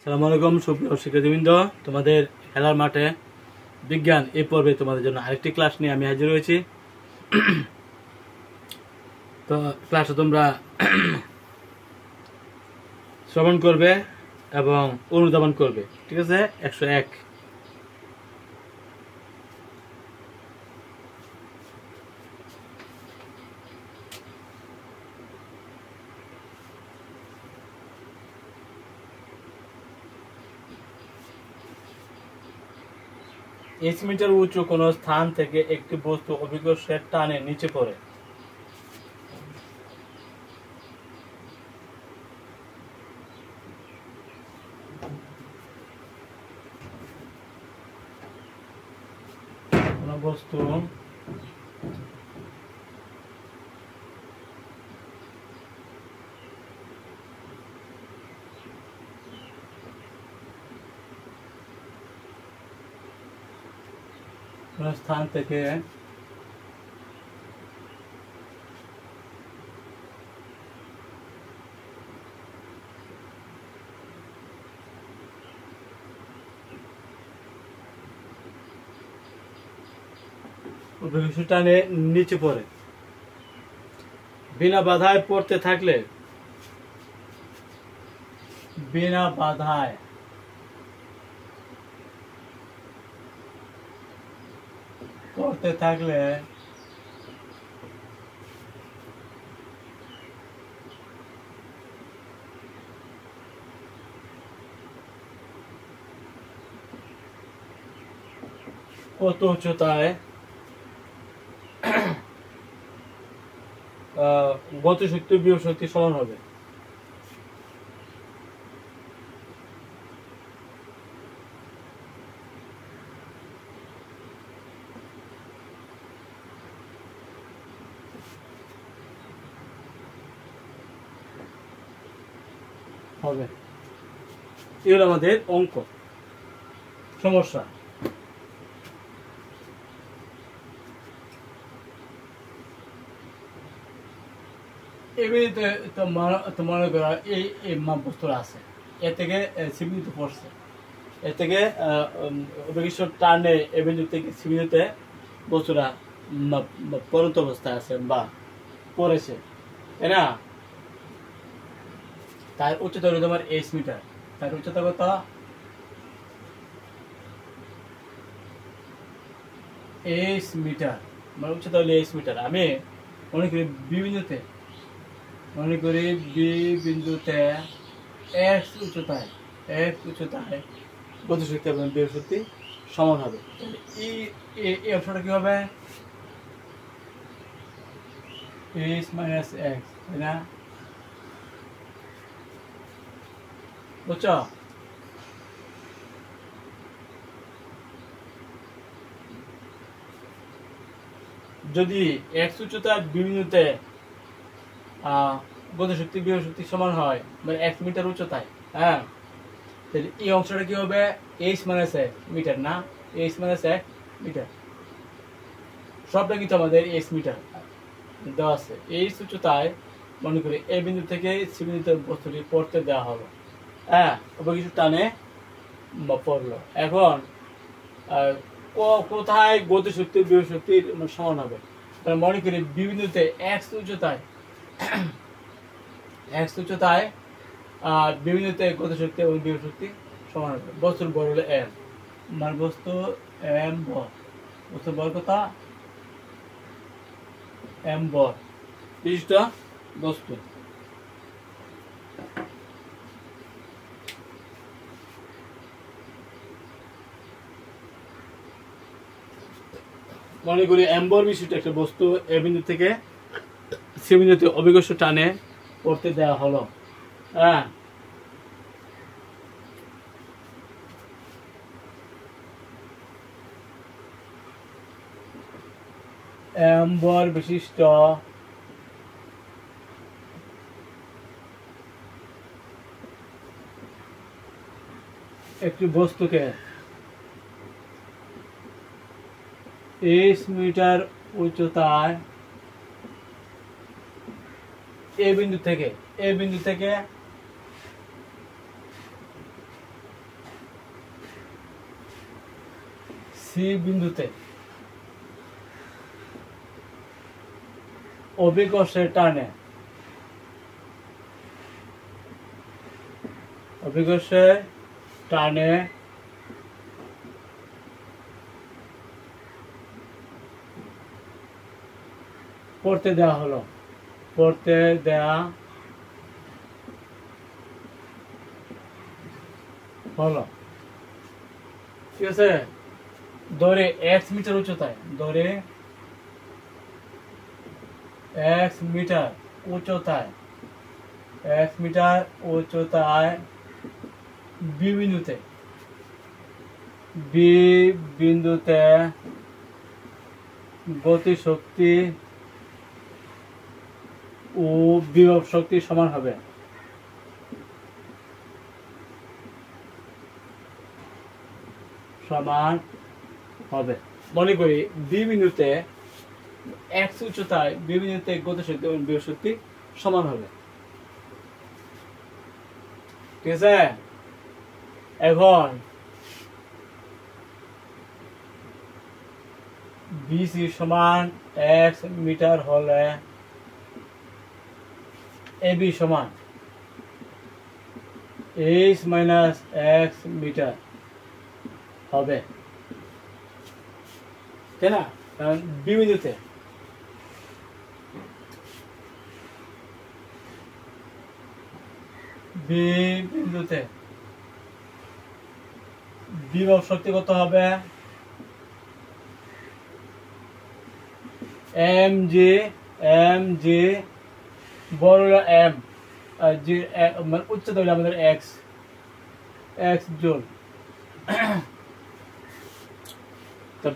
আসসালামু আলাইকুম সুপ্রিয় শিক্ষার্থীবৃন্দ, তোমাদের খেলার মাঠে বিজ্ঞান এই পর্বে তোমাদের জন্য আরেকটি ক্লাস নিয়ে আমি হাজির হয়েছি। তো ক্লাসে তোমরা শ্রবণ করবে এবং অনুধাবন করবে, ঠিক আছে? 101 8 মিটার উঁচু কোন স্থান থেকে একটি বস্তু অভিকর্ষের টানে নিচে পড়ে। কোন বস্তু কোন স্থান থেকে অভিকর্ষের টানে নিচে পড়ে। বিনা বাধায় পড়তে থাকলে কত উচ্চতায় গতিশক্তি বিভব শক্তি সমান হবে? হবে এগুলো আমাদের অঙ্ক সমস্যা। এমনিতে তো মনে করা এই বস্তুটা আছে, এ থেকে সিবিতে পড়ছে, এ থেকে অভিকর্ষের টানে এ বিন্দু থেকে সিবিতে বস্তুটা পরন্ত অবস্থায় আছে বা পড়েছে, তাই না? তার উচ্চতা হলো তোমার 8 মিটার। তার উচ্চতা কত? 8 মিটার। মানে উচ্চতা হলো 8 মিটার। আমি মনে করি বি বিন্দুতে x উচ্চতায় গতিশক্তি এবং বিভব শক্তি সমান হবে। এই অংশটা কি হবে? h মাইনাস x, তাই না? বুঝছ? যদি x উচ্চতায় বিন্দুতে গতিশক্তি বিভব শক্তি সমান হয়, মানে 1 মিটার উচ্চতায়, হ্যাঁ, তাহলে এই অংশটা কি হবে? h মাইনাস 1 মিটার, না? h মাইনাস 1 মিটার সবটা কিন্তু আমাদের h মিটার দেওয়া আছে। h উচ্চতায় মনে করি এই বিন্দু থেকে সি বিন্দুতে বস্তুটি পড়তে দেওয়া হলো, হ্যাঁ, কিছু টানে পড়লো। এখন কোথায় গতিশক্তি বিভব শক্তির সমান হবে? মনে করি বিন্দুতে x উচ্চতায় বিন্দুতে গতিশক্তি এবং বিভব শক্তি সমান হবে। বস্তুর বল হলো m, মানে বস্তু m বল, বস্তুর বল কত? m বল বিশিষ্ট বস্তু। মনে করি m বল বিশিষ্ট একটা বস্তু এ বিন্দু থেকে সি বিন্দুতে অভিকর্ষ টানে পড়তে দেওয়া হলো, হ্যাঁ। m বল বিশিষ্ট একটি বস্তুকে 8 মিটার উচ্চতায় এ বিন্দু থেকে সি বিন্দুতে অভিকর্ষের টানে পড়তে দেওয়া হলো ঠিক আছে। ধরে x মিটার উচ্চতায় বি বিন্দুতে গতিশক্তি ও বিভব শক্তি সমান হবে। মনে করি বি বিন্দুতে x উচ্চতায় বি বিন্দুতে গতিশক্তি এবং বিভব শক্তি সমান হবে। ঠিক আছে। এখন বিসি সমান x মিটার হলে এবি সমান h মাইনাস x মিটার হবে, তাই না? কারণ বি বিন্দুতে বিভব শক্তি কত হবে? এম জি বড় এম জি মানে উচ্চতা হলো আমাদের এক্স জুল।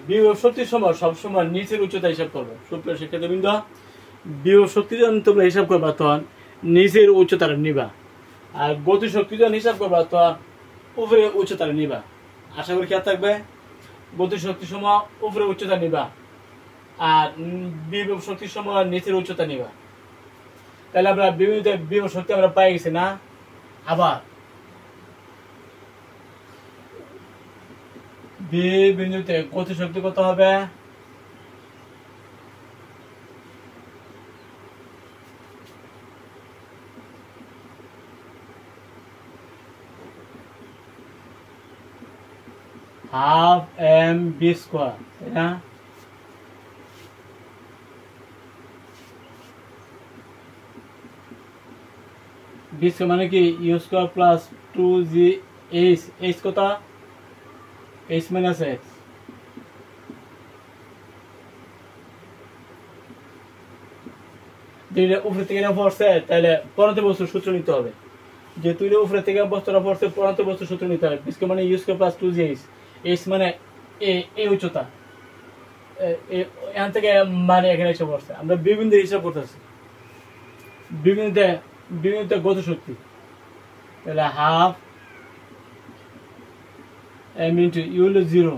বিভব শক্তির সময় সবসময় নিচের উচ্চতা হিসাব করবো। সুপ্রিয় শিক্ষার্থীবৃন্দ, বিভব শক্তি যখন তোমরা হিসাব করবা তখন নিচের উচ্চতাটা নিবা, আর গতি শক্তি যখন হিসাব করবা তখন উপরে উচ্চতাটা নিবা। আশা করি খেয়াল থাকবে। গতি শক্তির সময় উপরে উচ্চতা নিবা, আর বিভব শক্তির সময় নিচের উচ্চতা নিবা। তাহলে আমরা বিভব শক্তি আমরা পাই গেছি না? আবার বি বিন্দুতে গতি শক্তি কত হবে? হাফ এম বি স্কোয়ার, তাই না? বি স্কোয়ার মানে কি U square plus 2g H কত? h minus x। যেটা উপরে থেকে না পড়ছে তাহলে পরন্ত বস্তুর সূত্র নিতে হবে। যেহেতু এটা উপরে থেকে বস্তুটা পড়ছে পরন্ত বস্তুর সূত্র নিতে হবে। বিস্কে মানে you square plus 2g h মানে এ উচ্চতা, এখান থেকে মানে এখানে এসে পড়ছে। আমরা বিভিন্ন হিসাব করতেছি বিভিন্ন গতি শক্তি, তাহলে হাফ m into u হলো 0,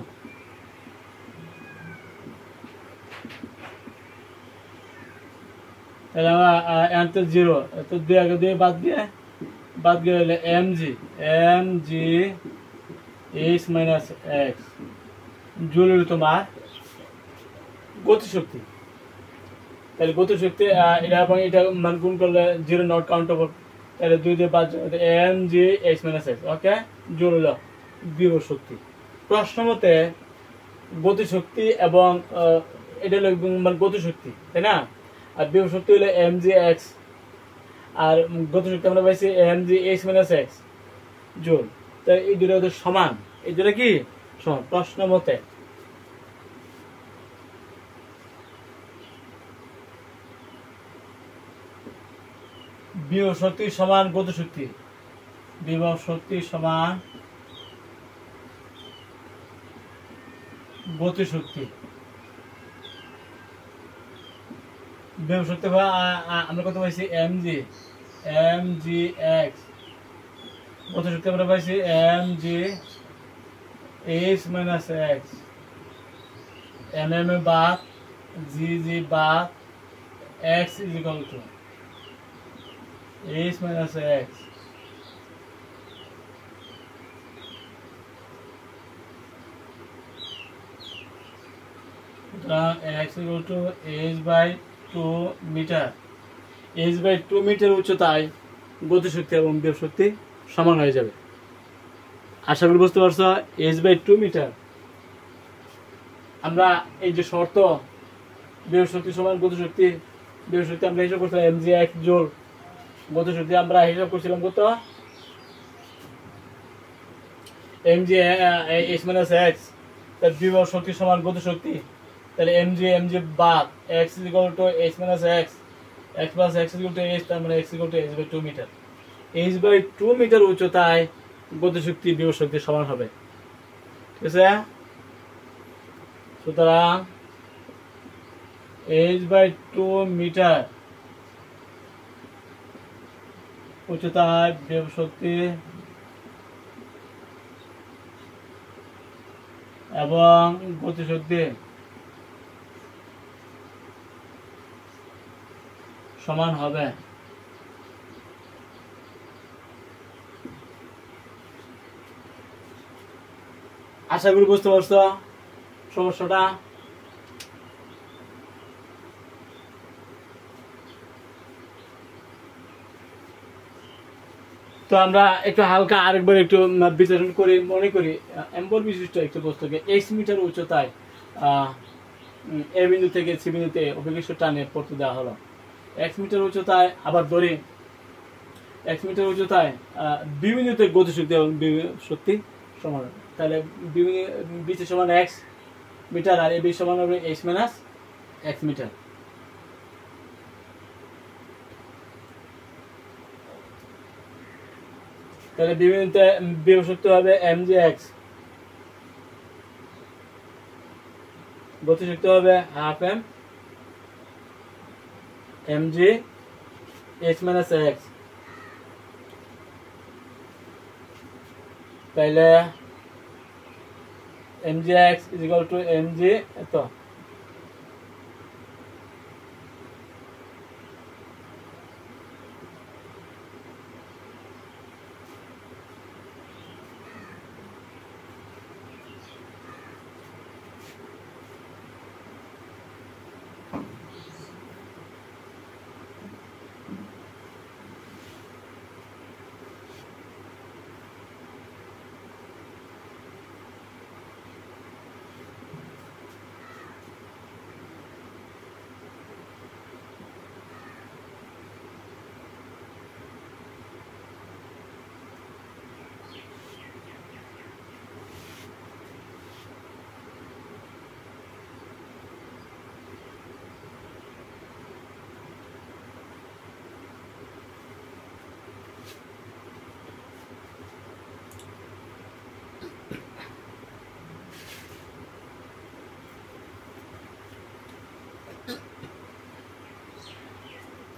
তাহলে আমরা এখানে 0 তো 2 আগে 2 বাদ দিয়ে হলে mg h minus x joule হলো তোমার গতিশক্তি। তাহলে গতিশক্তি এটা এবং এটা মান গুণ করলে 0 নট কাউন্টেবল, তাহলে 2 দিয়ে বাদ mg h মাইনাস x। ওকে, জুল হলো বিভব শক্তি। প্রশ্ন মতে গতিশক্তি এবং এটা হলো গতিশক্তি, তাই না? আর বিভব শক্তি হলো mgx, আর গতিশক্তি আমরা পাইছি mgh মাইনাস x জুল। তাই এই দুটো ওদের সমান, এই দুটো কি সমান প্রশ্ন মতে। বিভব শক্তি সমান গতিশক্তি, বিভব শক্তি সমান গতিশক্তি। বিভব শক্তি আমরা কত পাইছি? mgx। গতিশক্তি আমরা পাইছি mgh মাইনাস x। mm বাদ gg বাদ x is equal to h minus x। সুতরাং x equal to h/2 metre. h/2 metre উচ্চতায় গতিশক্তি এবং বিভব শক্তি সমান হয়ে যাবে। আশা করি বুঝতে পারছো। h/2 মিটার আমরা এই যে শর্ত বিভব শক্তি সমান গতিশক্তি, বিভব শক্তি আমরা হিসাব করছিলাম mgx জোল, গতিশক্তি আমরা হিসাব করছিলাম কত mg h মাইনাস x, তার বিভব শক্তি সমান গতিশক্তি, তাহলে mg বাদ x is equal to h minus x, x plus x is equal to h, তার মানে x is equal to h/2 metre. h/2 metre উচ্চতায় গতিশক্তি বিভব শক্তি সমান হবে, ঠিক আছে। সুতরাং h/2 মিটার উচ্চতায় বিভব শক্তি এবং গতিশক্তি সমান হবে। আশা করি বুঝতে পারছো সমস্যাটা। তো আমরা একটু হালকা আরেকবার একটু বিশ্লেষণ করি। মনে করি এম্বল বিশিষ্ট একটি বস্তুকে x মিটার উচ্চতায় এ বিন্দু থেকে সি বিন্দুতে অভিকর্ষ টানে পড়তে দেওয়া হলো। x মিটার উচ্চতায় আবার ধরি x মিটার উচ্চতায় বি বিন্দুতে গতিশক্তি এবং বিভব শক্তি সমান হবে। তাহলে বিসি সমান x মিটার আর এবি সমান হবে h মাইনাস x মিটার। তাহলে বিবিতে বিভব শক্তি হবে mgx, গতিশক্তি হবে half m mg h minus x। তাহলে mgx is equal to mg এত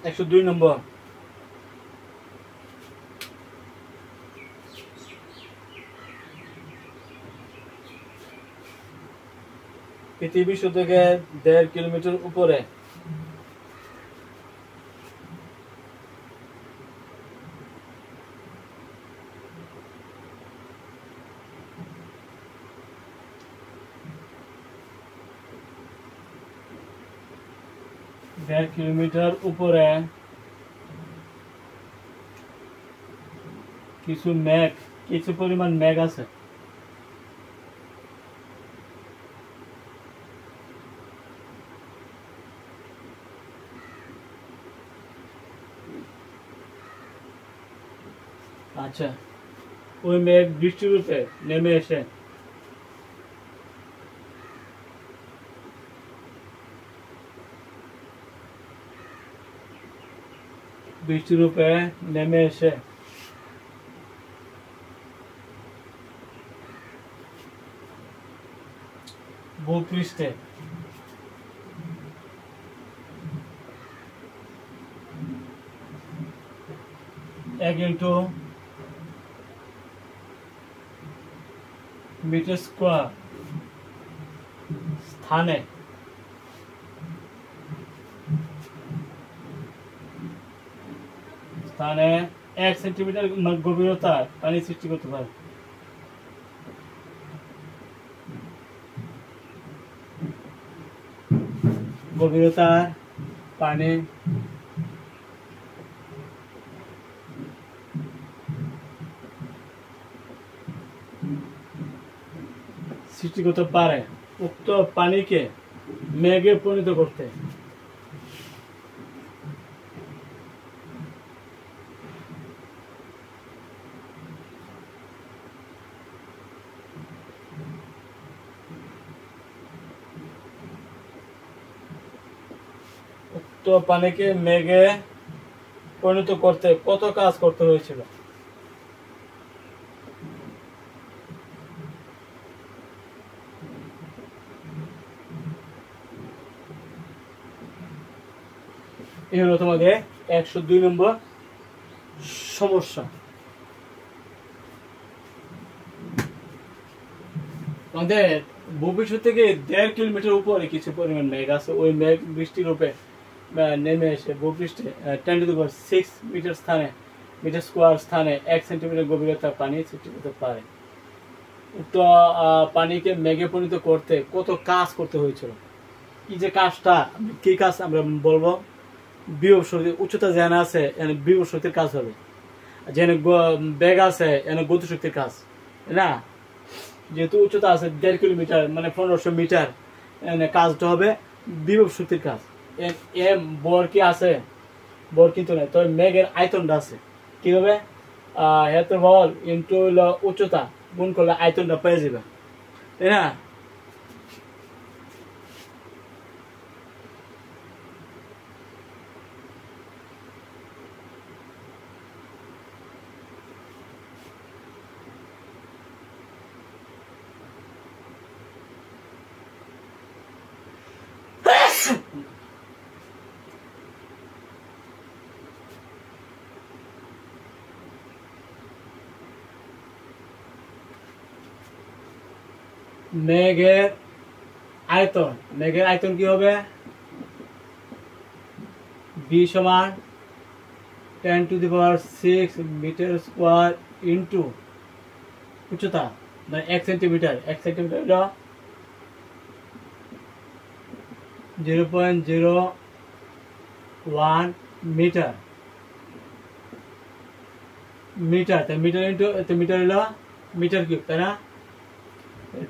একশো 2 নম্বর। পৃথিবী থেকে 1.5 কিলোমিটার উপরে কিলোমিটার উপরে কিছু পরিমাণ মেঘ আছে। আচ্ছা, ওই মেঘ বৃষ্টিরূপে নেমে এসে ভূপৃষ্ঠে এক ইন্টু মিটার স্কোয়ার স্থানে স্থানে 1 সেন্টিমিটার গভীরতা পানি সৃষ্টি করতে পারে। গভীরতার পানি সৃষ্টি করতে পারে উক্ত পানিকে মেঘে পরিণত করতে। উক্ত পানিকে মেঘে পরিণত করতে কত কাজ করতে হয়েছিল? এই হলো তোমাদের 102 নম্বর সমস্যা। আমাদের ভবিষ্যৎ থেকে 1.5 কিলোমিটার উপরে কিছু পরিমাণ মেঘ আছে, ওই মেঘ বৃষ্টির রূপে নেমে এসে ভূপৃষ্ঠে 10⁶ মিটার স্থানে মিটার স্কোয়ার স্থানে 1 সেন্টিমিটার গভীরতার পানি সৃষ্টি করতে পারে। উক্ত পানিকে মেঘে পরিণত করতে কত কাজ করতে হয়েছিল? কি যে কাজটা, কি কাজ আমরা বলবো? বিভব শক্তি, উচ্চতা যেন আছে এখানে বিভব শক্তির কাজ হবে, যেন বেগ আছে এখানে গতি শক্তির কাজ, না? যেহেতু উচ্চতা আছে 1.5 কিলোমিটার মানে 1500 মিটার, এখানে কাজটা হবে বিভব শক্তির কাজ। এম বর কি আছে? বর কিন্তু নাই, তবে মেঘের আয়তনটা আছে। কি হবে? ক্ষেত্রফল ইন্টু উচ্চতা গুণ করলে আয়তনটা পেয়ে যাবে, তাই না? মেঘের আয়তন কি হবে? বি সমান 10⁶ মিটার স্কোয়ার ইন্টু উচ্চতা মানে 1 সেন্টিমিটার। 1 সেন্টিমিটার হলো 0.01 মিটার। তাই মিটার ইন্টু মিটার হলো মিটার কিউব, তাই না?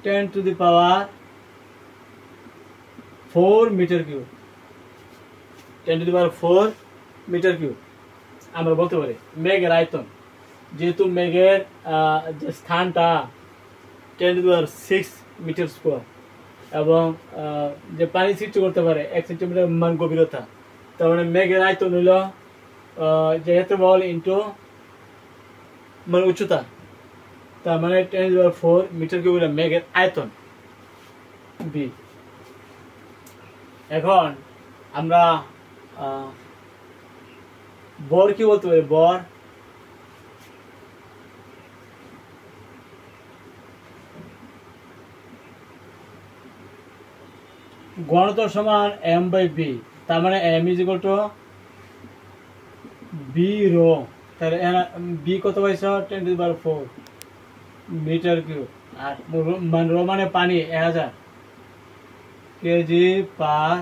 10⁴ মিটার কিউব। 10⁴ মিটার কিউব আমরা বলতে পারি মেঘের আয়তন। যেহেতু মেঘের যে স্থানটা 10⁶ মিটার স্কোয়ার এবং যে পানি সৃষ্টি করতে পারে 1 সেন্টিমিটার মান গভীরতা, তার মানে মেঘের আয়তন হইল যে ক্ষেত্রফল ইন্টু মানে উচ্চতা, তার মানে 10⁴ মিটার কিউব হলো মেঘের আয়তন বি। এখন আমরা বর কি বলতে পারি? বর ঘনত্ব সমান m/b, তার মানে m = b রো। তাহলে বি কত পাইছ? 10⁴ মিটার কিউব। আর রো মানে পানি 1000 কেজি পার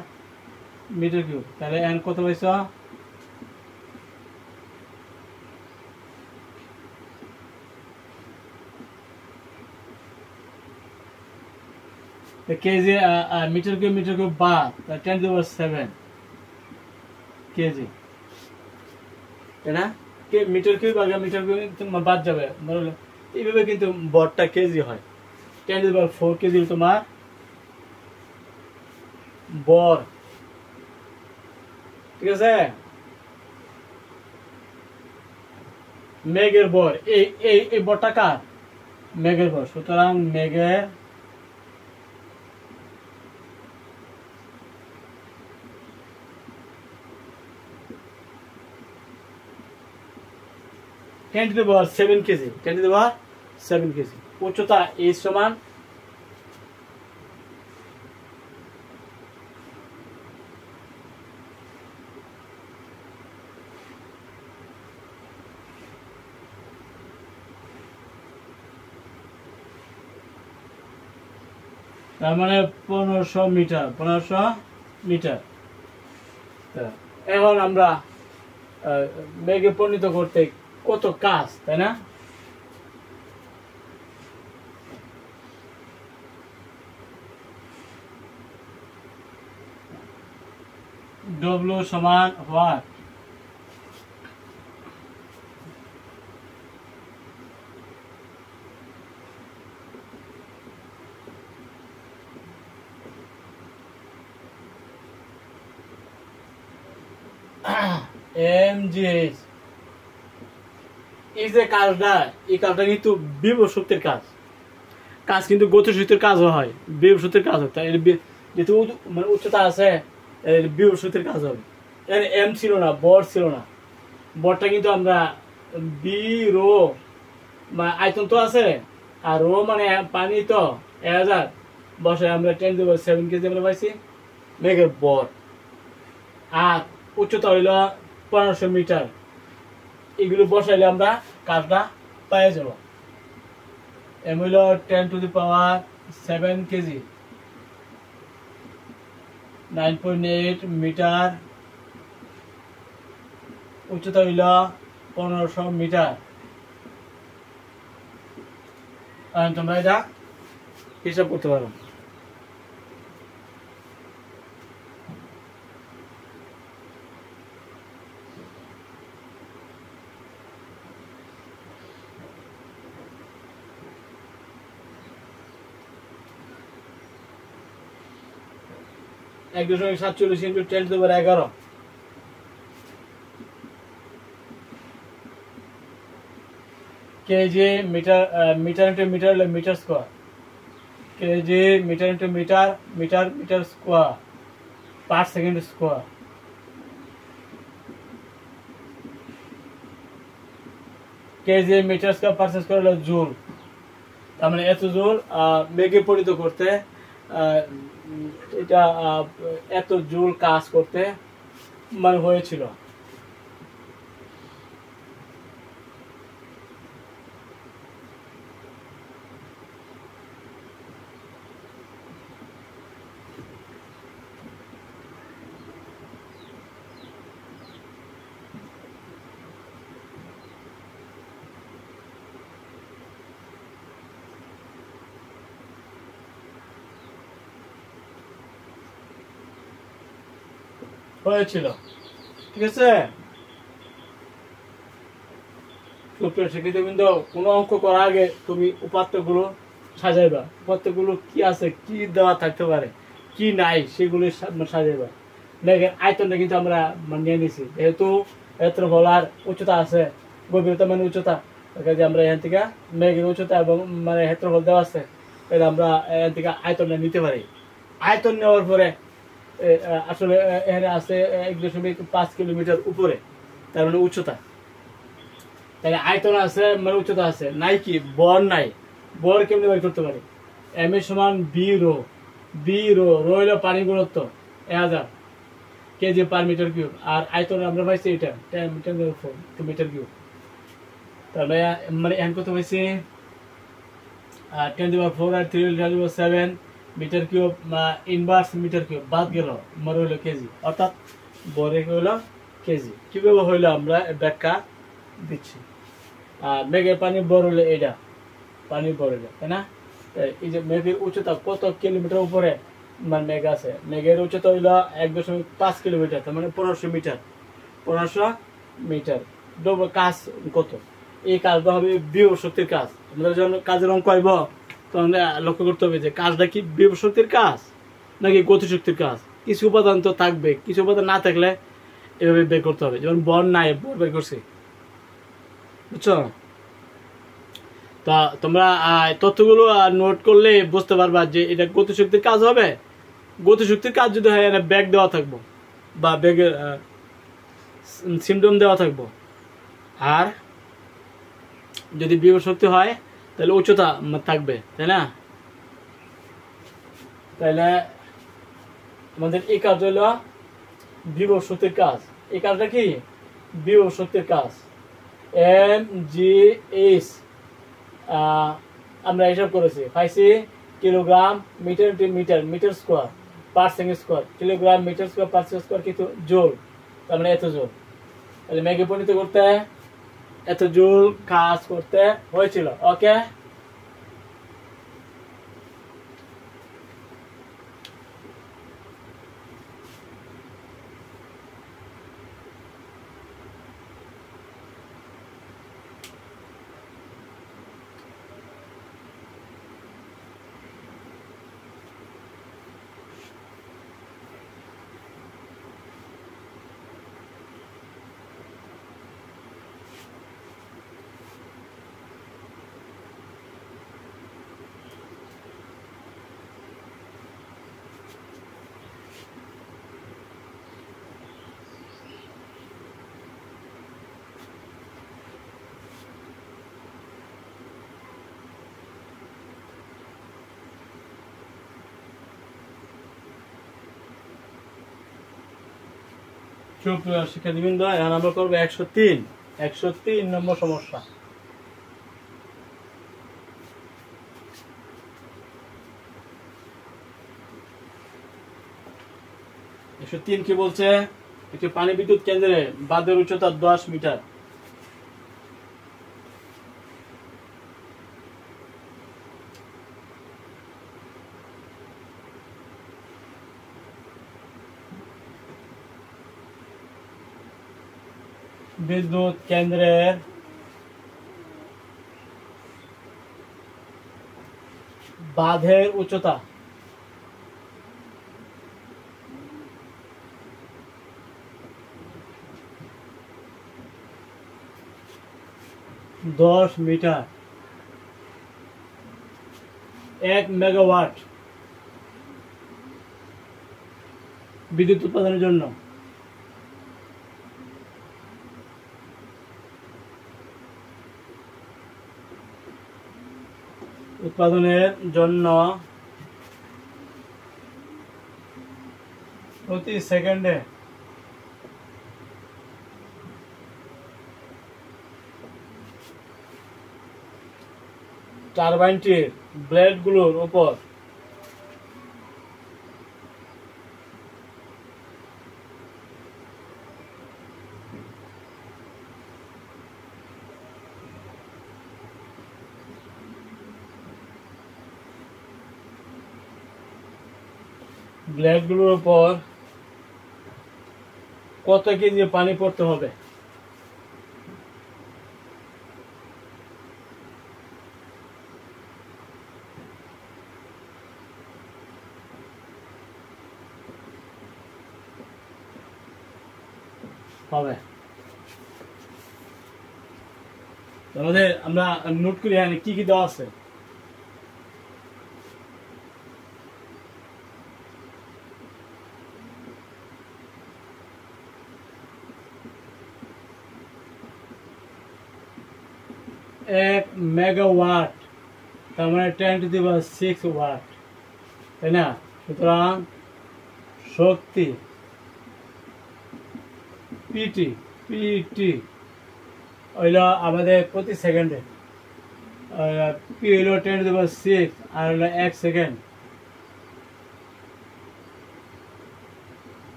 মিটার কিউব। তাহলে এন কত পাইছ? কেজি মিটার কিউব বাদ 10⁷ কেজি, তাই না? মিটার কিউব আগে মিটার কিউব বাদ যাবে, এইভাবে কিন্তু বরটা কেজি হয়। 10⁴ কেজি তোমার বর, ঠিক আছে? মেঘের বর, এই বরটা কার? মেঘের বর। সুতরাং মেঘের (10⁷ কেজি, 10⁷ কেজি। উচ্চতা h সমান তার মানে 1500 মিটার। তা এখন আমরা মেঘে পরিণত করতে কত কাজ, তাই না? W সমান what? mg এই যে কাজটা, এই কাজটা কিন্তু বিভব শক্তির কাজ। কাজ কিন্তু গতি শক্তির কাজও হয়, বিভব শক্তির কাজ হয়। তাই যেহেতু মানে উচ্চতা আছে, বিভব শক্তির কাজ হবে। এম ছিল না, বর ছিল না। বরটা কিন্তু আমরা বি রো আয়তন তো আছে, আর রো মানে পানি তো 1000 বসে আমরা 10⁷ কেজি আমরা পাইছি মেঘের বর। আর উচ্চতা হইল 1500 মিটার। এগুলো বসাইলে আমরা কাজটা পেয়ে যাব। এম হইল 10⁷ কেজি, 9.8 মিটার। উচ্চতা হইল 1500 মিটার। তোমরা এটা হিসাব করতে পারো। এক 1.47 into 10⁻11 kg metre. Metre into metre হলে metre square. Kg metre into metre, metre metre square, per second square. Kg metre square per second square হলো জুল। তার মানে এত জুল মেঘে পরিণত করতে, এটা এত জুল কাজ করতে মানে হয়েছিল। হয়েছিল, ঠিক আছে। কিন্তু কোনো অঙ্ক করার আগে তুমি উপাত্তগুলো সাজাইবা। উপাত্তগুলো কি আছে, কি দেওয়া থাকতে পারে, কি নাই, সেগুলো সাজাইবা। মেঘের আয়তনটা কিন্তু আমরা নিয়ে নিছি, যেহেতু ক্ষেত্রফল আর উচ্চতা আছে, গভীরতা মানে উচ্চতা। কাজে আমরা এখান থেকে মেঘের উচ্চতা এবং মানে ক্ষেত্রফল দেওয়া আছে, তাহলে আমরা এখান থেকে আয়তনটা নিতে পারি। আয়তন নেওয়ার পরে আসলে এখানে আছে 1.5 কিলোমিটার উপরে, তার মানে উচ্চতা। তাহলে আয়তন আছে মানে উচ্চতা আছে, নাই কি বর নাই। বর কেমনি বের করতে পারি? এম এর সমান V rho. V rho, rho হইল পানি ঘনত্ব 1000 কেজি পার মিটার কিউব। আর আয়তন আমরা পাইছি এটা 10 মিটার কিউব। তাহলে মানে এখন কত পাইছি? 10⁴ আর 3⁷ metre cube, inverse metre cube বাদ গেল, মরে হইলো কেজি, অর্থাৎ বরে হইলো কেজি। কিভাবে হইলো আমরা ব্যাখ্যা দিচ্ছি। মেঘের পানি বর হইলো এটা, পানির বর হইলো, তাই না? এই যে মেঘের উচ্চতা কত কিলোমিটার উপরে মানে মেঘ আছে, মেঘের উচ্চতা হইলো 1.5 কিলোমিটার, তার মানে 1500 মিটার। 1500 মিটার কাজ কত? এই কাজটা হবে বিভব শক্তির কাজ। আমাদের যখন কাজের অঙ্ক আইব তখন লক্ষ্য করতে হবে যে কাজটা কি বিভব শক্তির কাজ নাকি গতিশক্তির কাজ। কিছু উপাদান তো থাকবে, কিছু উপাদান না থাকলে এভাবে বের করতে হবে। যেমন বর নাই, বর বের করছি, বুঝছো? তা তোমরা তথ্যগুলো নোট করলে বুঝতে পারবা যে এটা গতিশক্তির কাজ হবে। গতিশক্তির কাজ যদি হয় ব্যাগ দেওয়া থাকবো বা ব্যাগের সিমটম দেওয়া থাকবো। আর যদি বিভব শক্তি হয় তাহলে উচ্চতা থাকবে, তাই না? তাহলে আমাদের এই কাজ হইল বিভব শক্তির কাজ। এই কাজটা কি বিভব শক্তির কাজ। mg(h) আমরা হিসাব করেছি, পাইছি kilogram metre into metre, metre square. Percent square, kilogram metre square per square কিন্তু জোল, তার মানে এত জোল। তাহলে ম্যাগে পরিণত করতে এত জোল কাজ করতে হয়েছিল। ওকে, সুপ্রিয় শিক্ষার্থীবৃন্দ, এখন আমরা করবো 103 নম্বর সমস্যা। কি বলছে? একটি পানি বিদ্যুৎ কেন্দ্রে বাঁধের উচ্চতা 10 মিটার। বিদ্যুৎ কেন্দ্রের বাঁধের উচ্চতা 10 মিটার। 1 মেগাওয়াট বিদ্যুৎ উৎপাদনের জন্য প্রতি সেকেন্ডে টারবাইনটির ব্লেডগুলোর উপর কত কেজি পানি পড়তে হবে? আমাদের আমরা নোট করি কি কি দেওয়া আছে। এক মেগাওয়াট তার মানে 10⁶ ওয়াট, তাই না? সুতরাং শক্তি পিটি হইল আমাদের প্রতি সেকেন্ডে, পি হইল 10⁶, আর হইল 1 সেকেন্ড।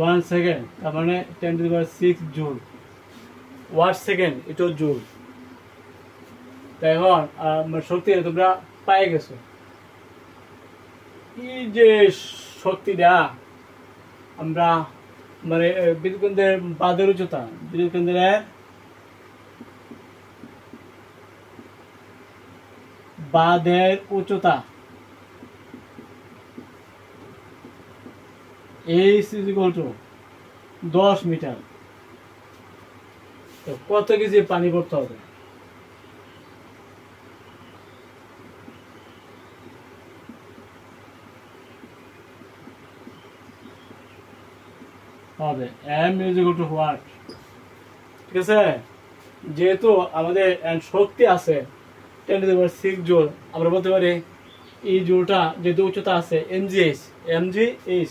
1 সেকেন্ড তার মানে 10⁶ জুল। ওয়াট সেকেন্ড এটাও জুল। তাই এখন শক্তি তোমরা পাই গেছো। এই যে শক্তিটা আমরা মানে বিদ্যুৎ কেন্দ্রের বাঁধের উচ্চতা, বিদ্যুৎ কেন্দ্রের বাঁধের উচ্চতা = 10 মিটার। তো কত কেজি পানি পড়তে হবে? m = what, ঠিক আছে? যেহেতু আমাদের শক্তি আছে 10⁶ জুল, আমরা বলতে পারি এই জুলটা যেহেতু উচ্চতা আছে mgh।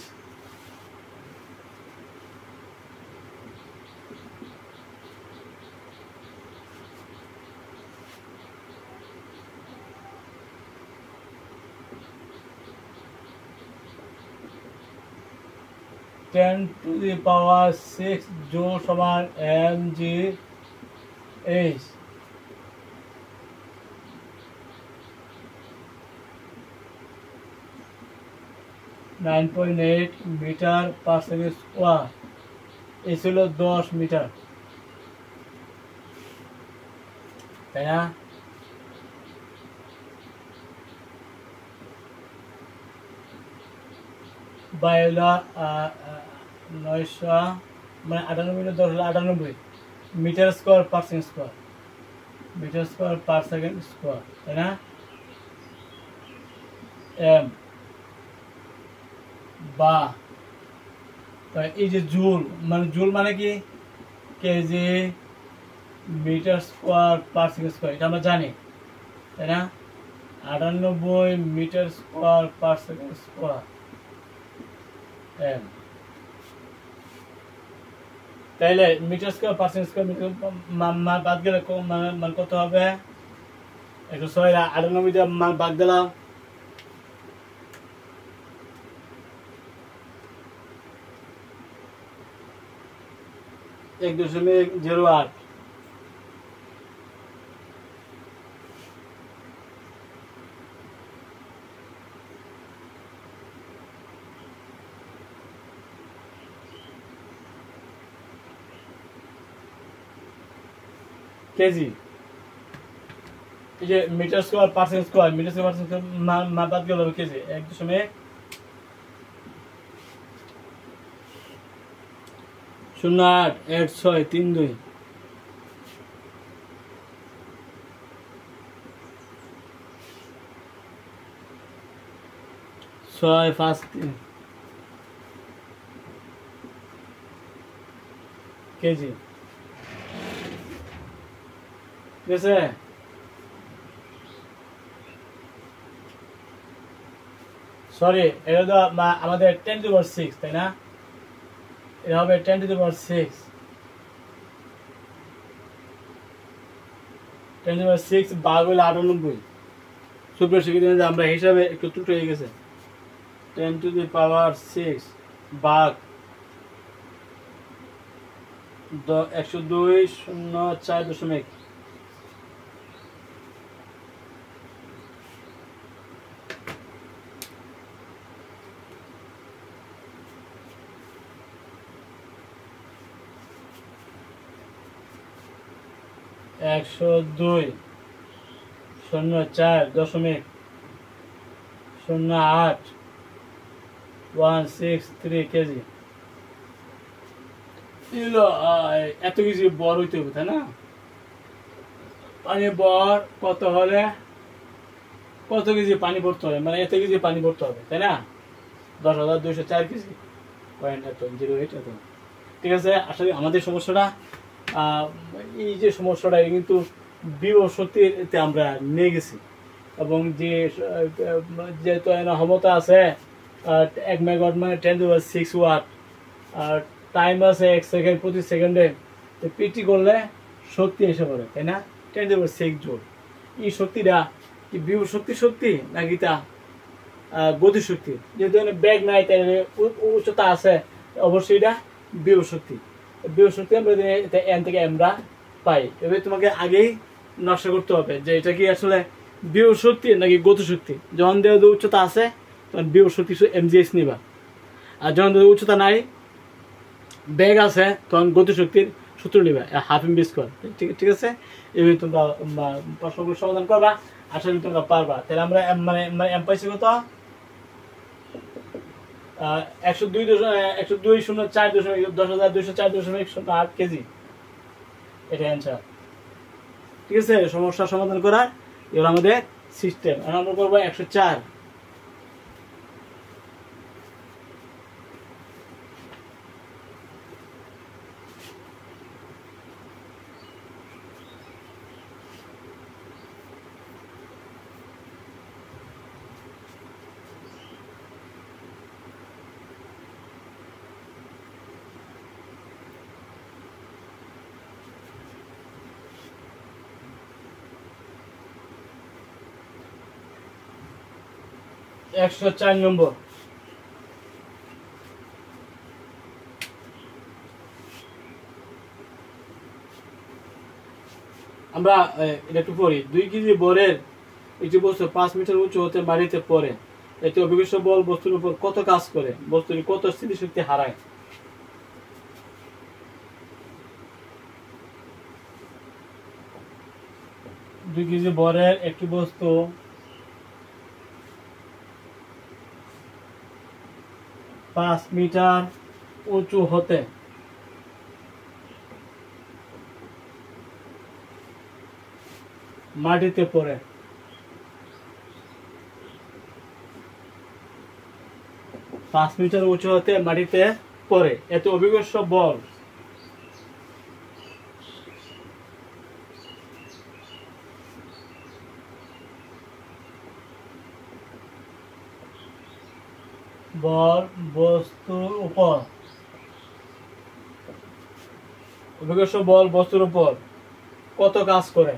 10⁻⁶ জুল সমান mgh। 9.8 metre per second square. এই ছিল 10 মিটার, তাই না? বা এলো 900 মানে 98 10 হলো 98 metre square per second square, metre square per second square, তাই না? এম বা এই যে জুল মানে কি kg metre square per second square, এটা আমরা জানি, তাই না? 98 metre square per second square M. তাইলে metre square per second square মান বাদ গেলে মান কত হবে? 198 মান বাদ দিলাম, 1.08। কেজি। এই যে metre square per second square, metre square per second মান বাদ গেল কেজি 1.081632। 653 কেজি, ঠিক আছে? সরি, এটা তো আমাদের 10⁻6, তাই না? এটা হবে 10⁻6, 10⁻6 ভাগ হইলে 98। সুপ্রিয় শিক্ষার্থী, আমরা হিসাবে একটু ত্রুটি হয়ে গেছে। 10⁻6 ভাগ 102.04। 102.04.08163 কেজি। এত কিছু বর হইতে হবে, তাই না? পানি বর কত হলে কত কেজি পানি ভরতে হবে, মানে এত কেজি পানি ভরতে হবে, তাই না? 10,204 কেজি, 0.08 এত। ঠিক আছে, আসলে আমাদের সমস্যাটা এই যে সমস্যাটা কিন্তু বিভব শক্তিতে আমরা নিয়ে গেছি, এবং যে যেহেতু ক্ষমতা আছে 1 মেগাওয়াট মানে 10⁻6 ওয়াট, আর টাইম আছে 1 সেকেন্ড প্রতি সেকেন্ডে, পিটি করলে শক্তি এসে পড়ে, তাই না? 10⁻6 জুল। এই শক্তিটা কি বিভব শক্তি নাকি তা গতি শক্তি? যেহেতু ব্যাগ নাই, তাই উচ্চতা আছে, অবশ্যই এটা বিভব শক্তি। বিভব শক্তি আমরা এন থেকে আমরা পাই। এবার তোমাকে আগেই নকশা করতে হবে যে এটা কি আসলে বিভব শক্তি নাকি গতি শক্তি। যখন দেহ উচ্চতা আছে তখন বিভব শক্তি mgh নিবা, আর যখন দেহ উচ্চতা নাই, ব্যাগ আছে, তখন গতি শক্তির সূত্র নিবা, হাফ এম বি স্কোয়ার। ঠিক আছে, এবার তোমরা প্রশ্নগুলো সমাধান করবা, আশা করি তোমরা পারবা। তাহলে আমরা এম পাইছি কত? 102.04.10,204.08 কেজি, এটা অ্যান্সার। ঠিক আছে, সমস্যার সমাধান করার এবার আমাদের সিস্টেম। আমরা করবো 104। নম্বর আমরা এটা একটু পড়ি। 2 কেজি বরের একটি বস্তু 5 মিটার উঁচু হতে মাটিতে পড়ে, এতে অভিকর্ষ বল বস্তুর উপর কত কাজ করে, বস্তুটি কত স্থিতিশক্তি হারায়? 2 কেজি বরের একটি বস্তু 5 মিটার উঁচু হতে মাটিতে পড়ে, 5 মিটার উঁচু হতে মাটিতে পড়ে, এতে অভিকর্ষ বল বস্তুর উপর, অভিকর্ষ বল বস্তুর উপর কত কাজ করে?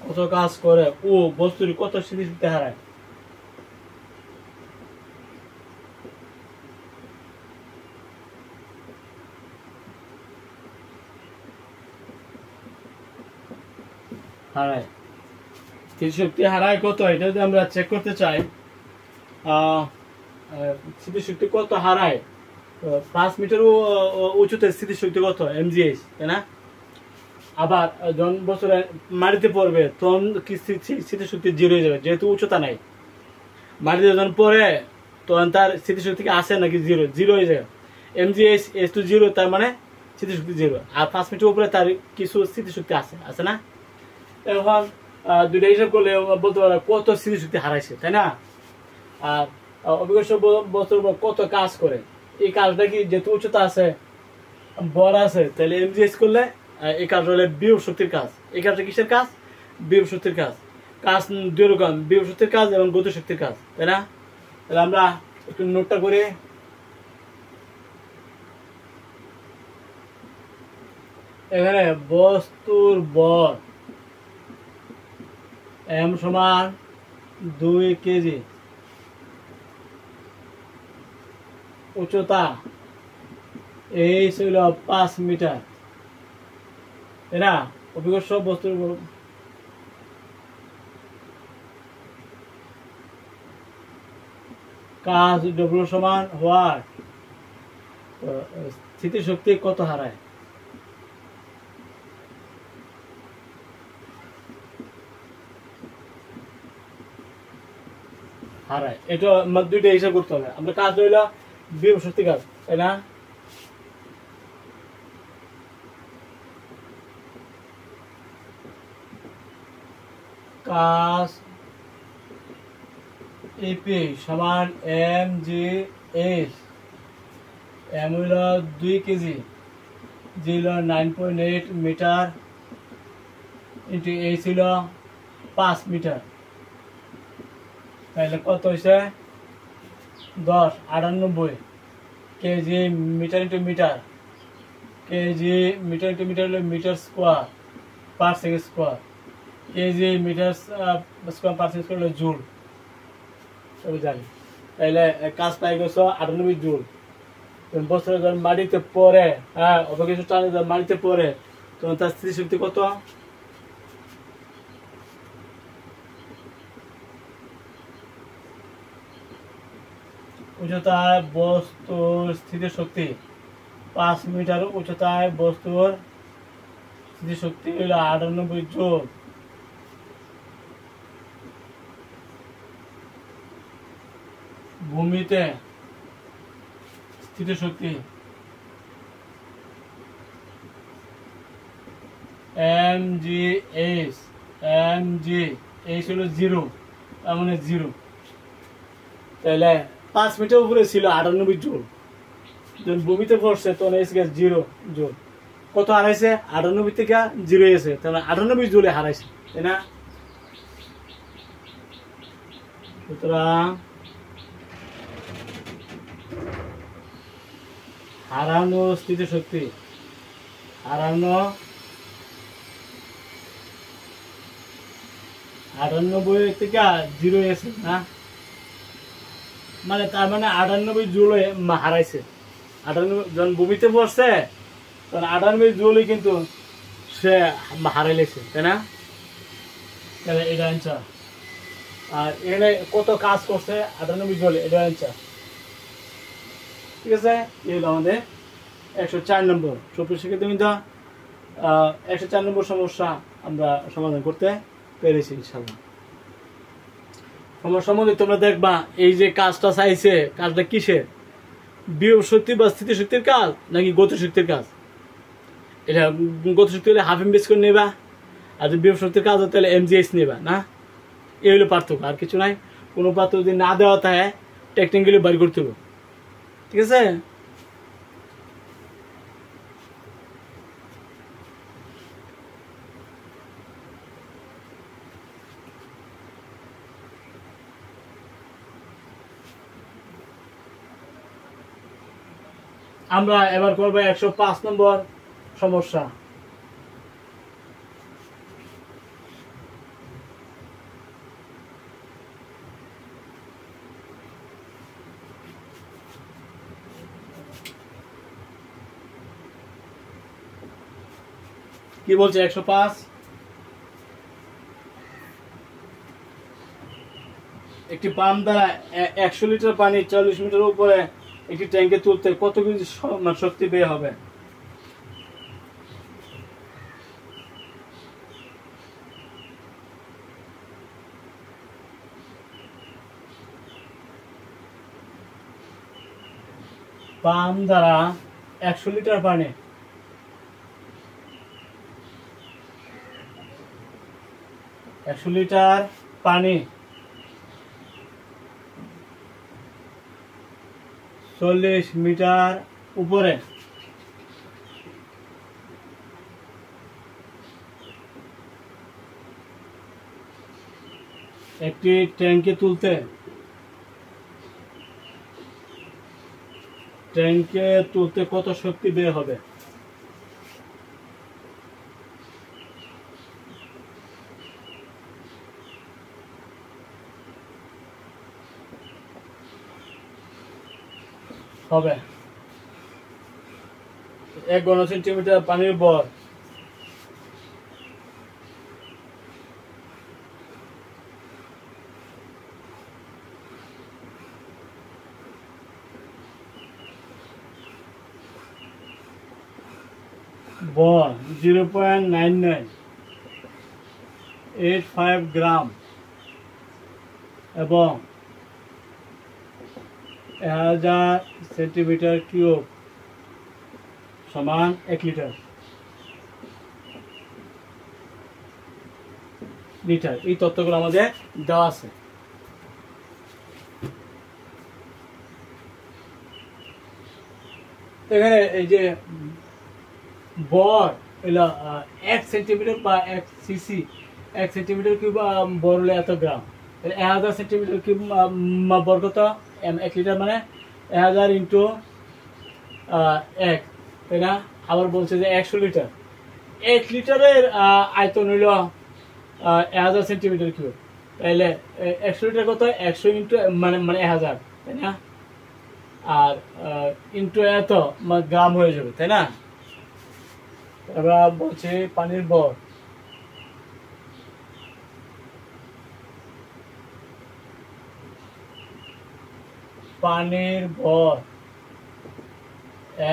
কত কাজ করে ও বস্তুর কত স্থিতিশক্তি হারায়? হারায় স্থিতিশক্তি হারায় কত, এটা যদি আমরা চেক করতে চাই, স্থিতিশক্তি কত হারায়, 5 মিটার উঁচুতে স্থিতিশক্তি কত mgh, তাই না? আবার যখন বছরে মাটিতে পড়বে তখন কি স্মৃতিশক্তি 0 হয়ে যাবে, যেহেতু উচ্চতা নাই। মাটিতে যখন পড়ে তখন তার স্মৃতিশক্তি আসে নাকি 0 হয়ে যাবে, mgh s to 0, তার মানে স্মৃতিশক্তি 0। আর 5 মিটার উপরে তার কিছু স্মৃতিশক্তি আছে না? এখন দুইটা হিসাব করলে বলতে পারো কত স্মৃতিশক্তি হারাইছে, তাই না? আর অভিকর্ষ বস্তুর উপর কত কাজ করে, এই কাজটা কি যেহেতু উচ্চতা আছে, বর আছে, তাহলে mgh করলে এই কাজ হলে বিভব শক্তির কাজ। এই কাজটা কিসের কাজ? বিভব শক্তির কাজ। কাজ দুই রকম, বিভব শক্তির কাজ এবং গতি শক্তির কাজ, তাই না? তাহলে আমরা একটু নোটটা করি। এখানে বস্তুর বর m সমান 2 কেজি, উচ্চতা এই ছিল 5 মিটার, তাই না? অভিকর্ষ বস্তুর কাজ ডব্লিউ সমান হোয়াট, স্থিতিশক্তি কত হারায়? এটা দুইটা হিসাব করতে হবে। আমরা কাজ হইল বিভব শক্তি কাজ, তাই না? কাজ এপি সমান mgh, m হইল 2 কেজি, g হইল 9.8 মিটার, ইন্টু h হইল 5 মিটার। তাহলে কত হয়েছে? 1098 kg metre into metre, kg metre into metre হলো metre square per second square, kg metre square per second square হলো জুল, সবাই জানি। তাহলে কাজ পাই গেছো 98 জুল। বছরে যখন মাটিতে পড়ে, অপেক্ষা টানে যখন মাটিতে পড়ে তখন তার স্থিতিশক্তি কত? উচ্চতায় বস্তুর স্থিতিশক্তি 5 মিটার উচ্চতায় বস্তুর স্থিতিশক্তি হলো 98 জুল। ভূমিতে স্থিতিশক্তি mgh, mgh হলো 0, তার মানে 0। তাহলে 5 মিটার উপরে ছিল 98 জুল, যখন ভূমিতে পড়ছে তখন এসে গেছে 0 জুল। কত হারাইছে? 98 থেকে 0 এসে, তাহলে 98 জুলে হারাইছে, তাই না? সুতরাং হারানো স্থিতিশক্তি, হারানো 98 থেকে 0 এসে না, মানে তার মানে 98 জুলে হারাইছে, যখন ভূমিতে পড়ছে তখন 98 জুলই কিন্তু সে হারাইলেছে, তাই না? তাহলে এটা অ্যান্সার। আর এখানে কত কাজ করছে 98 জুল, এটা অ্যান্সার। ঠিক আছে, এই হলো আমাদের 104 নম্বর। সুপ্রিয় শিক্ষার্থীবৃন্দ, 104 নম্বর সমস্যা আমরা সমাধান করতে পেরেছি ইনশাআল্লাহ। সমস্যার মধ্যে তোমরা দেখবা এই যে কাজটা চাইছে, কাজটা কিসের? বিভব শক্তি বা স্থিতিশক্তির কাজ নাকি গতিশক্তির কাজ? এটা গতিশক্তি হলে হাফ এমবিএস করে নেবা, আর যদি বিভব শক্তির কাজ হতে হলে এমজিএস নেবা না। এই হলো পার্থক্য, আর কিছু নাই। কোনো পার্থক্য যদি না দেওয়া থাকে টেকনিক্যালি বের করতে হবে। ঠিক আছে, আমরা এবার করবো 105 নম্বর সমস্যা। কি বলছে 105? একটি পাম্প দ্বারা 100 লিটার পানি 40 মিটার উপরে একটি ট্যাঙ্কে তুলতে কত কেজি শক্তি ব্যয় হবে? পাম্প দ্বারা 100 লিটার পানি 100 লিটার পানি 40 মিটার উপরে একটি ট্যাঙ্কে তুলতে কত শক্তি ব্যয় হবে? হবে 1 ঘন সেন্টিমিটার পানির ভর বল 0.9985 গ্রাম এবং 1000 সেন্টিমিটার কিউব সমান 1 লিটার। এই তথ্যগুলো আমাদের দেওয়া আছে। এখানে এই যে বর এলো 1 সেন্টিমিটার বা 1 সিসি, 1 সেন্টিমিটার কিউব বর হলে এত গ্রাম। 1000 সেন্টিমিটার কিউব বর কত? 1 লিটার মানে 1000 ইন্টু 1, তাই না? আবার বলছে যে 100 লিটার, 1 লিটারের আয়তন হইল 1000 সেন্টিমিটার কিউব। তাইলে 100 লিটার কত? 100 ইন্টু মানে 1000, তাই না? আর ইন্টু এত গ্রাম হয়ে যাবে, তাই না? আমরা বলছি পানির ভর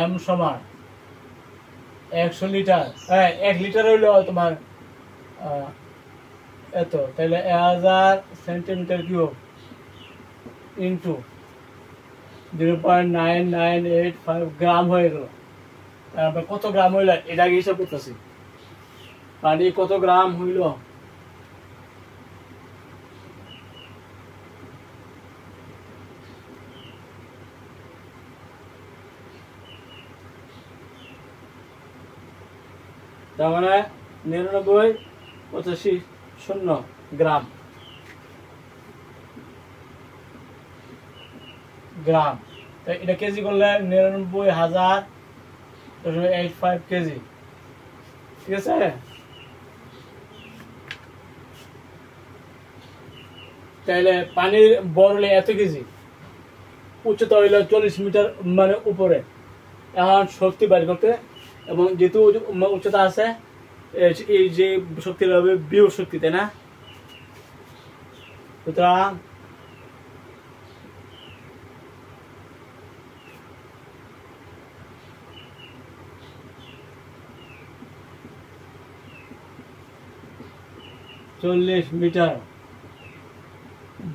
এম সমান 100 লিটার। 1 লিটার হইলো তোমার এত, তাহলে 1000 সেন্টিমিটার কিউব ইন্টু 0.9985 গ্রাম হয়ে গেল। তারপর কত গ্রাম হইল এটা আগে হিসাব করতেছি। পানি কত গ্রাম হইল? তার মানে 99.85 গ্রাম। তাই এটা কেজি করলে 99,000.85 কেজি। ঠিক আছে, তাহলে পানির ভর হলে এত কেজি, উচ্চতা হইল 40 মিটার মানে উপরে, এখন শক্তি বের করতে, এবং যেহেতু উচ্চতা আছে, এই যে শক্তিটা হবে বিয়োগ শক্তি, তাই না? সুতরাং চল্লিশ মিটার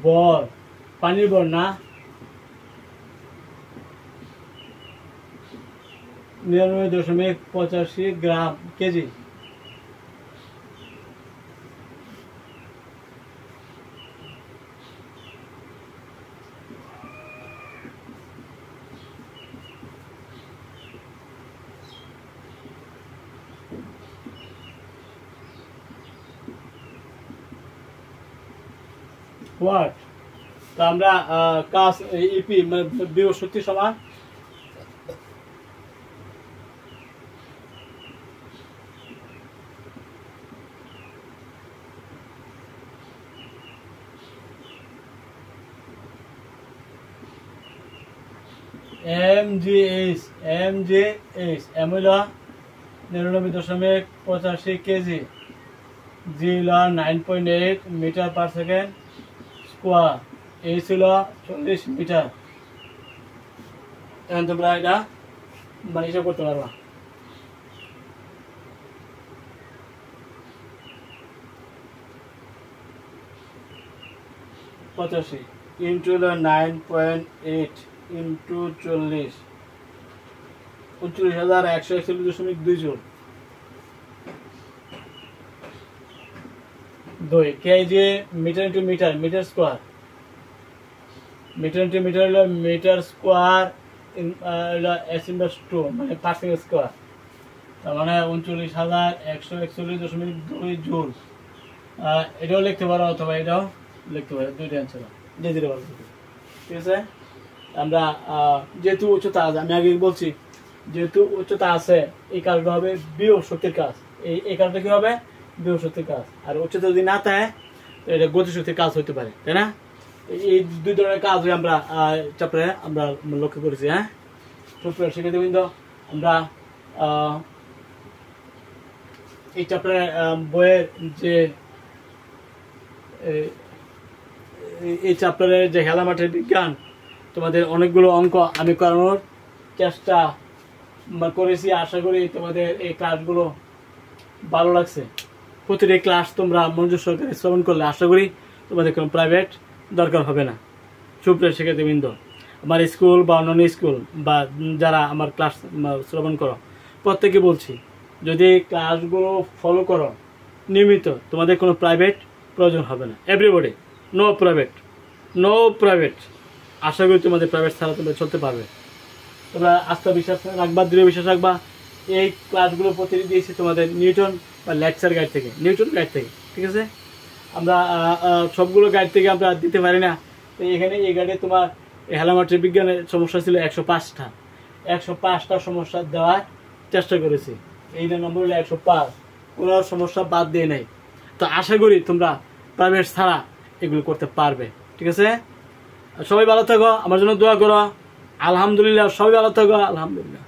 বর, পানির বর না, 99.85 গ্রাম কেজি। ওয়াট, তো আমরা কাজ ইপি বিয়োগ শক্তি সমান MGH, এম হইল 99.85 কেজি, জি হইল 9.8 metre per second square, H হইল 40 মিটার। এখন তোমরা এটা মানে হিসাব করতে পারবা। পঁচাশি ইন্টু হলো 9.8 into 40, 39,141.2 joule. 2 kg metre into metre, metre square, metre into metre হলো মিটার স্কোয়ার হলো S/2 মানে পার্সেন্ট স্কোয়ার, তার মানে 39,141.2 জুল। এটাও লিখতে পারো অথবা এটাও লিখতে পারো, দুইটা অ্যান্সার যে দিতে পারো, ঠিক আছে? আমরা যেহেতু উচ্চতা আছে, আমি আগে বলছি যেহেতু উচ্চতা আছে, এই কাজটা হবে বিয়োগ শক্তির কাজ। এই কাজটা কি হবে? বিয়োগ শক্তির কাজ। আর উচ্চতা যদি না থাকে এটা গতিশক্তির কাজ হইতে পারে, তাই না? এই দুই ধরনের কাজ আমরা চ্যাপ্টারে আমরা লক্ষ্য করেছি। হ্যাঁ, সুপ্রিয় শিক্ষার্থীবৃন্দ, আমরা এই চ্যাপ্টারে বইয়ের যে এই চ্যাপ্টারের যে খেলা মাঠের বিজ্ঞান, তোমাদের অনেকগুলো অঙ্ক আমি করানোর চেষ্টা করেছি। আশা করি তোমাদের এই ক্লাসগুলো ভালো লাগছে। প্রতিটি ক্লাস তোমরা মনোযোগ সহকারে শ্রবণ করলে আশা করি তোমাদের কোনো প্রাইভেট দরকার হবে না। সুপ্রিয় শিক্ষার্থীবৃন্দ, আমার স্কুল বা অন্যান্য স্কুল বা যারা আমার ক্লাস শ্রবণ করো, প্রত্যেকে বলছি, যদি ক্লাসগুলো ফলো করো নিয়মিত, তোমাদের কোনো প্রাইভেট প্রয়োজন হবে না। Everybody, no private. আশা করি তোমাদের প্রাইভেট ছাড়া তোমরা চলতে পারবে। তোমরা আস্থা বিশ্বাস রাখবা, দৃঢ় বিশ্বাস রাখবা। এই ক্লাসগুলো প্রতিদিন দিয়েছি তোমাদের নিউটন বা লেকচার গাইড থেকে, ঠিক আছে? আমরা সবগুলো গাইড থেকে আমরা দিতে পারি না। তো এখানে এই গাইডে তোমার হেলামাটির বিজ্ঞানের সমস্যা ছিল 105টা সমস্যা দেওয়ার চেষ্টা করেছি। এই নম্বর হলো 105, কোনো সমস্যা বাদ দিয়ে নেই। তো আশা করি তোমরা প্রাইভেট ছাড়া এগুলো করতে পারবে, ঠিক আছে? সবাই ভালো থাকো, আমার জন্য দোয়া করো। আলহামদুলিল্লাহ, সবাই ভালো থাকো, আলহামদুলিল্লাহ।